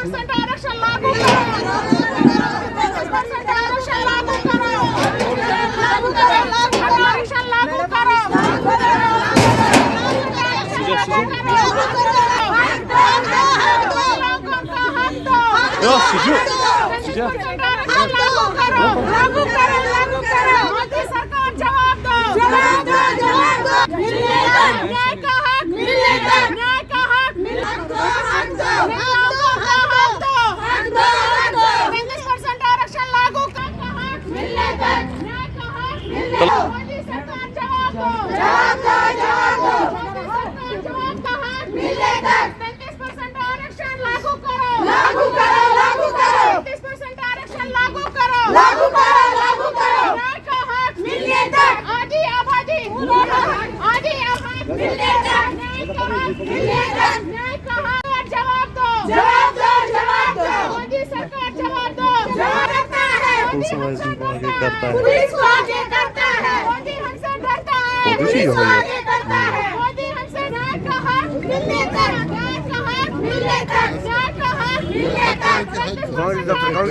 33% आरक्षण लागू करो, 33% आरक्षण लागू करो, लागू करो, आरक्षण लागू करो, लागू करो, मोदी सरकार जवाब दो, जवाब दो, जवाब दो, न्याय का हक मिलेगा, न्याय का हक मिलेगा, हक दो, हक दो, हक दो, 33% आरक्षण लागू का हक मिलेगा, न्याय का हक मिलेगा, मोदी सरकार जवाब दो, जवाब दो, जवाब दो, मोदी सरकार जवाब का हक मिलेगा, 33% आरक्षण लागू करो, लागू करो, लागू करो, 33% आरक्षण लागू करो, लागू करो, लागू करो, न्याय का हक मिलेगा, आधी आबादी, आधी आबादी मिलेगा, न्याय का हक मिलेगा, न्याय का हक, जवाब दो, जवाब दो, जवाब दो, मोदी सरकार जवाब दो, जवाब देता है, पुलिस को आगे करता है, पुलिस को आगे करता है, मोदी हमसे डरता है, पुलिस को आगे करता है, मोदी हमसे न्याय का हक मिलेगा, न्याय का हक मिलेगा, न्याय का हक मिलेगा,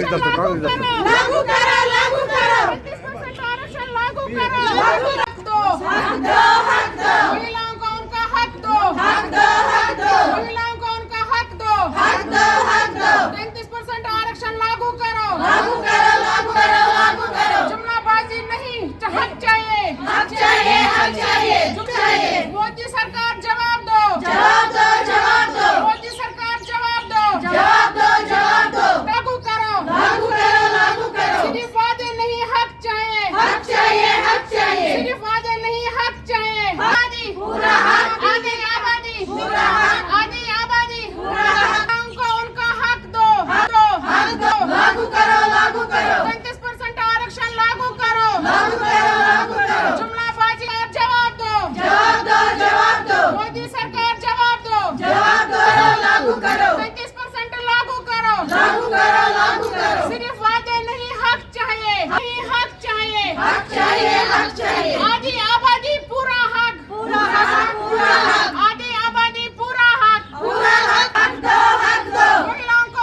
लागू करो, लागू करो, 33% आरक्षण लागू करो, लागू रख दो, हक दो, हक दो, महिलाओं को उनका हक दो, हक दो, हक दो, महिलाओं को उनका हक दो, हक दो, हक दो, 33% आरक्षण लागू करो, लागू करो, लागू करो, लागू करो, जुमलाबाजी नहीं, हक चाहिए, हक चाहिए, हक चाहिए, चाहिए, मोदी सरकार जवाब दो, जवाब दो, जवाब दो, मोदी सरकार जवाब दो, जवाब दो, जवाब दो, लागू करो, लागू करो, लागू करो, सिर्फ वादे नहीं, हक चाहिए, हक चाहिए, हक चाहिए, सिर्फ वादे नहीं, हक चाहिए, आबादी पूरा हक, आधी आबादी पूरा हक, आधी आबादी पूरा हक, उनको उनका हक दो, हक दो, हक दो, लागू करो, लागू करो, 33% आरक्षण लागू करो, लागू करो, लागू करो, जुमलाबाजी का जवाब दो, जवाब दो, जवाब दो, मोदी सरकार जवाब दो, जवाब दो, लागू करो, 33% लागू करो, लागू करो, लागू करो, सिर्फ वादे नहीं, हक चाहिए, हक चाहिए, हक चाहिए, हक चाहिए, आधी आबादी पूरा हक, पूरा हक, पूरा हक, आधी आबादी पूरा हक, पूरा हक, हक दो, हक दो, महिलाओं को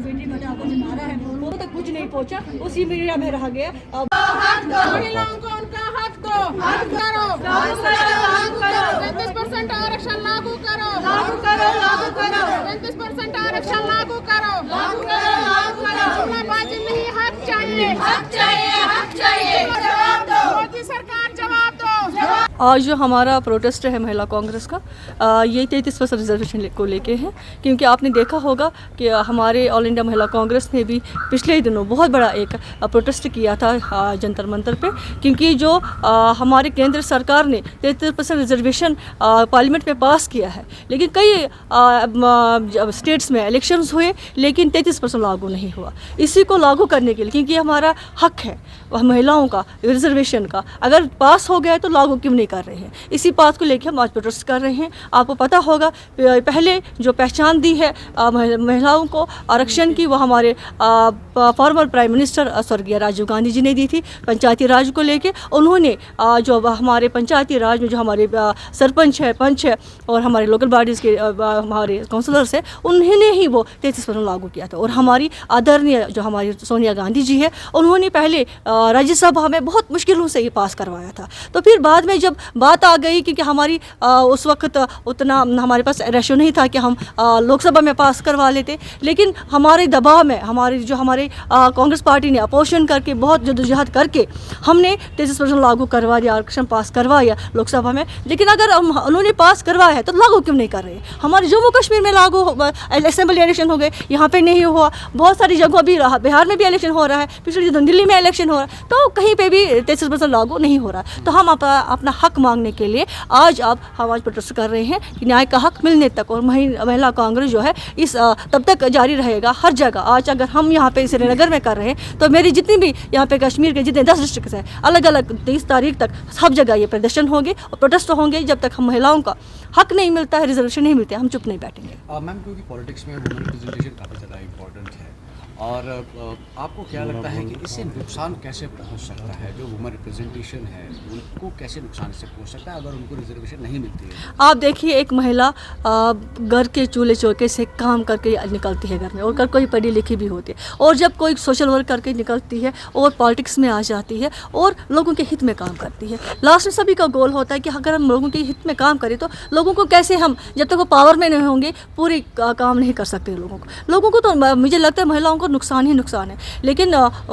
बेटी बचाओ का जो नारा है वो तक कुछ नहीं पहुंचा, उसी मीडिया में रह गया। अब हक दो, महिलाओं को उनका हक दो, हक करो, लागू करो, लागू करो, 33% आरक्षण लागू करो, लागू करो, लागू करो, 33% आरक्षण लागू करो, लागू करो, लागू करो, जुमलाबाजी नहीं, हक चाहिए, हक चाहिए, हक चाहिए, जवाब दो, मोदी सरकार जवाब दो, जवाब। आज जो हमारा प्रोटेस्ट है महिला कांग्रेस का, ये 33% रिजर्वेशन को लेके है, क्योंकि आपने देखा होगा कि हमारे ऑल इंडिया महिला कांग्रेस ने भी पिछले दिनों बहुत बड़ा एक प्रोटेस्ट किया था जंतर मंतर पे, क्योंकि जो हमारे केंद्र सरकार ने 33% रिजर्वेशन पार्लियामेंट में पास किया है, लेकिन कई स्टेट्स में इलेक्शंस हुए लेकिन 33% लागू नहीं हुआ। इसी को लागू करने के लिए, क्योंकि हमारा हक है वह महिलाओं का रिजर्वेशन का, अगर पास हो गया है तो लागू क्यों नहीं कर रहे हैं, इसी बात को लेकर हम आज प्रोटेस्ट कर रहे हैं। आपको पता होगा पहले जो पहचान दी है महिलाओं को आरक्षण की, वो हमारे फॉर्मर प्राइम मिनिस्टर स्वर्गीय राजीव गांधी जी ने दी थी पंचायती राज को लेके। उन्होंने जो हमारे पंचायती राज में जो हमारे सरपंच है, पंच है और हमारे लोकल बॉडीज़ के हमारे काउंसलर्स है, उन्होंने ही वो 33% लागू किया था। और हमारी आदरणीय जो हमारी सोनिया गांधी जी है, उन्होंने पहले राज्यसभा में बहुत मुश्किलों से ये पास करवाया था। तो फिर बाद में जब बात आ गई, क्योंकि हमारी उस वक्त उतना हमारे पास रेशो नहीं था कि हम लोकसभा में पास करवा लेते, लेकिन हमारे दबाव में हमारे कांग्रेस पार्टी ने अपोजिशन करके बहुत जद्दोजहद करके हमने 33% लागू करवा दिया, आरक्षण पास करवाया लोकसभा में। लेकिन अगर उन्होंने पास करवाया है तो लागू क्यों नहीं कर रहे? हमारे जम्मू कश्मीर में लागू असेंबली इलेक्शन हो गए, यहाँ पे नहीं हुआ। बहुत सारी जगहों भी बिहार में भी इलेक्शन हो रहा है, पिछले दिन दिल्ली में इलेक्शन हो रहा है, तो कहीं पे भी 33% लागू नहीं हो रहा। तो हम अपना हक मांगने के लिए आज हम प्रोटेस्ट कर रहे हैं कि न्याय का हक मिलने तक, और महिला कांग्रेस जो है इस तब तक जारी रहेगा हर जगह। आज अगर हम यहाँ पे श्रीनगर में कर रहे हैं तो मेरी जितनी भी यहाँ पे कश्मीर के जितने 10 डिस्ट्रिक्ट हैं, अलग अलग 23 तारीख तक सब जगह ये प्रदर्शन होंगे और प्रोटेस्ट होंगे। जब तक हम महिलाओं का हक नहीं मिलता है, रिजर्वेशन नहीं मिलते, हम चुप नहीं बैठेंगे। मैम, क्योंकि पॉलिटिक्स में वुमेन रिप्रेजेंटेशन काफ़ी ज़्यादा इम्पोर्टेंट है और आपको क्या लगता है कि इससे नुकसान कैसे पहुंच सकता है? जो वुमेन रिप्रेजेंटेशन है उनको कैसे नुकसान इससे पहुंच सकता है अगर उनको रिजर्वेशन नहीं मिलती है? आप देखिए, एक महिला घर के चूल्हे चौके से काम करके निकलती है घर में, और अगर कोई पढ़ी लिखी भी होती है, और जब कोई सोशल वर्क करके निकलती है और पॉलिटिक्स में आ जाती है और लोगों के हित में काम करती है। लास्ट में सभी का गोल होता है कि अगर हम लोगों के हित में काम करें तो लोगों को कैसे हम, जब तक वो पावर में नहीं होंगे, पूरी काम नहीं कर सकते लोगों को तो मुझे लगता है महिलाओं को नुकसान ही नुकसान है। लेकिन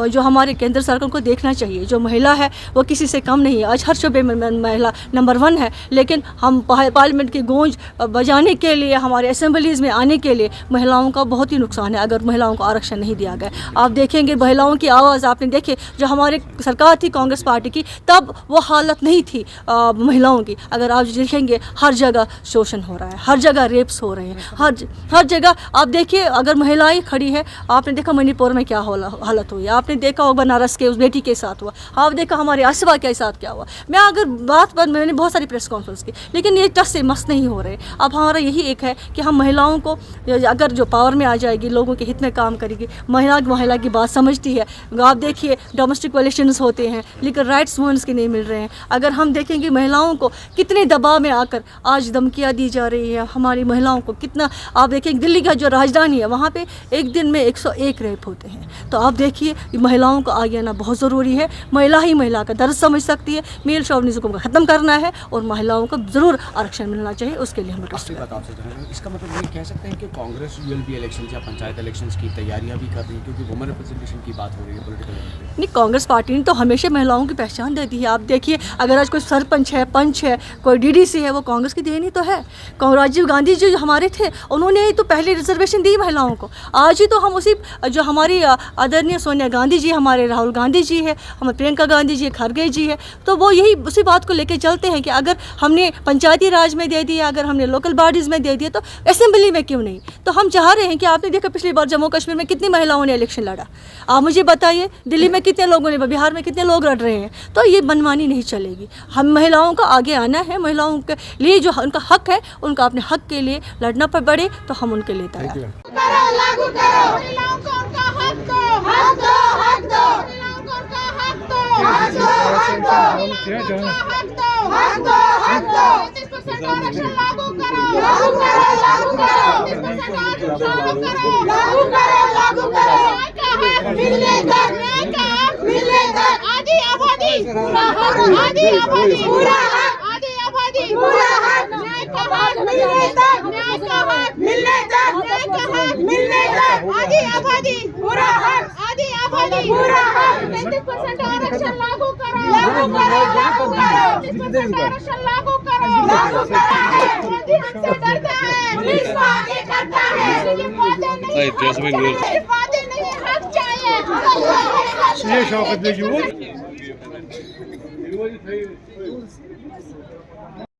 जो हमारे केंद्र सरकार को देखना चाहिए, जो महिला है वो किसी से कम नहीं है। आज हर शोबे में महिला नंबर 1 है, लेकिन हम पार्लियामेंट की गूंज बजाने के लिए, हमारे असेंबलीज़ में आने के लिए महिलाओं का बहुत ही नुकसान है अगर महिलाओं को आरक्षण नहीं दिया गया। आप देखेंगे महिलाओं की आवाज़, आपने देखे जो हमारे सरकार थी कांग्रेस पार्टी की, तब वो हालत नहीं थी महिलाओं की। अगर आप देखेंगे हर जगह शोषण हो रहा है, हर जगह रेप्स हो रहे हैं, हर जगह आप देखिए अगर महिलाएं खड़ी है। आपने देखा मणिपुर में क्या हालत हुई, आपने देखा वो बनारस के उस बेटी के साथ हुआ, आप देखा हमारे आसिफा के साथ क्या हुआ। मैं अगर बात पर, मैंने बहुत सारी प्रेस कॉन्फ्रेंस की, लेकिन ये टस से मस नहीं हो रहे। अब हमारा यही एक है कि हम महिलाओं को, अगर जो पावर में आ जाएगी, लोगों के हित में काम करेगी, महिला की बात समझती है। आप देखिए डोमेस्टिक वायलेशंस होते हैं लेकिन राइट्स वुमेन्स के नहीं मिल रहे हैं। अगर हम देखेंगे महिलाओं को कितने दबाव में आकर आज धमकियाँ दी जा रही है, हमारी महिलाओं को कितना, आप देखेंगे दिल्ली का जो राजधानी है वहाँ पे एक दिन में 101 रेप होते हैं। तो आप देखिए महिलाओं को आगे आना बहुत ज़रूरी है। महिला ही महिला का दर्द समझ सकती है। मेल शोविनिज्म को ख़त्म करना है और महिलाओं को ज़रूर आरक्षण मिलना चाहिए, उसके लिए हम इसका मतलब ये कह सकते हैं कि कांग्रेस यूएलबी इलेक्शन या पंचायत इलेक्शंस की तैयारियां भी कर रही है, क्योंकि वुमेन रिप्रेजेंटेशन की बात हो रही है पॉलिटिकल लेवल पे। नहीं, कांग्रेस पार्टी ने तो हमेशा महिलाओं की पहचान दे दी है। आप देखिए अगर आज कोई सरपंच है, पंच है, कोई डीडीसी है, वो कांग्रेस की देन ही तो है। राजीव गांधी जी जो हमारे थे, उन्होंने ही तो पहले रिजर्वेशन दी महिलाओं को। आज ही तो हम उसी, जो हमारी आदरणीय सोनिया गांधी जी, हमारे राहुल गांधी जी है, हमारे प्रियंका गांधी जी, खड़गे जी है, तो वो यही उसी बात को लेके चलते हैं कि अगर हमने पंचायती राज में दे दिया, अगर हमने लोकल बॉडीज़ में दे दिया, तो असेंबली में क्यों नहीं। तो हम चाह रहे हैं कि आपने देखा पिछली बार जम्मू कश्मीर में कितनी महिलाओं ने इलेक्शन लड़ा, आप मुझे बताइए। दिल्ली में कितने लोगों ने, बिहार में कितने लोग लड़ रहे हैं। तो ये मनमानी नहीं चलेगी। हम महिलाओं का आगे आना है, महिलाओं के लिए जो उनका हक है, उनका अपने हक के लिए लड़ना पड़े तो हम उनके लिए तैयार हैं। लागू करो, महिलाओं को उनका हक दो, हक दो, हक दो, महिलाओं को उनका हक दो, हक दो, हक दो, महिलाओं को हक दो, हक दो, हक दो, 33% आरक्षण लागू करो, लागू करो, लागू करो, 33% आरक्षण लागू करो, लागू करो, लागू करो, न्याय का हक मिलने तक, न्याय का हक मिलने तक, आधी आबादी पूरा हक, आधी आबादी पूरा हक, आधी आबादी पूरा हक, न्याय का हक मिलने तक, न्याय का हक मिलने तक, न्याय का हक मिलने तक, आधी आबादी पूरा हक, आधी आबादी पूरा हक, 33% आरक्षण लागू करो, लागू करो, लागू करो, 33% आरक्षण लागू करो, लागू करो। मोदी हमसे डरता है, पुलिस को आगे करता है, ये वादे नहीं हक चाहिए। ये शौकत बेगी वो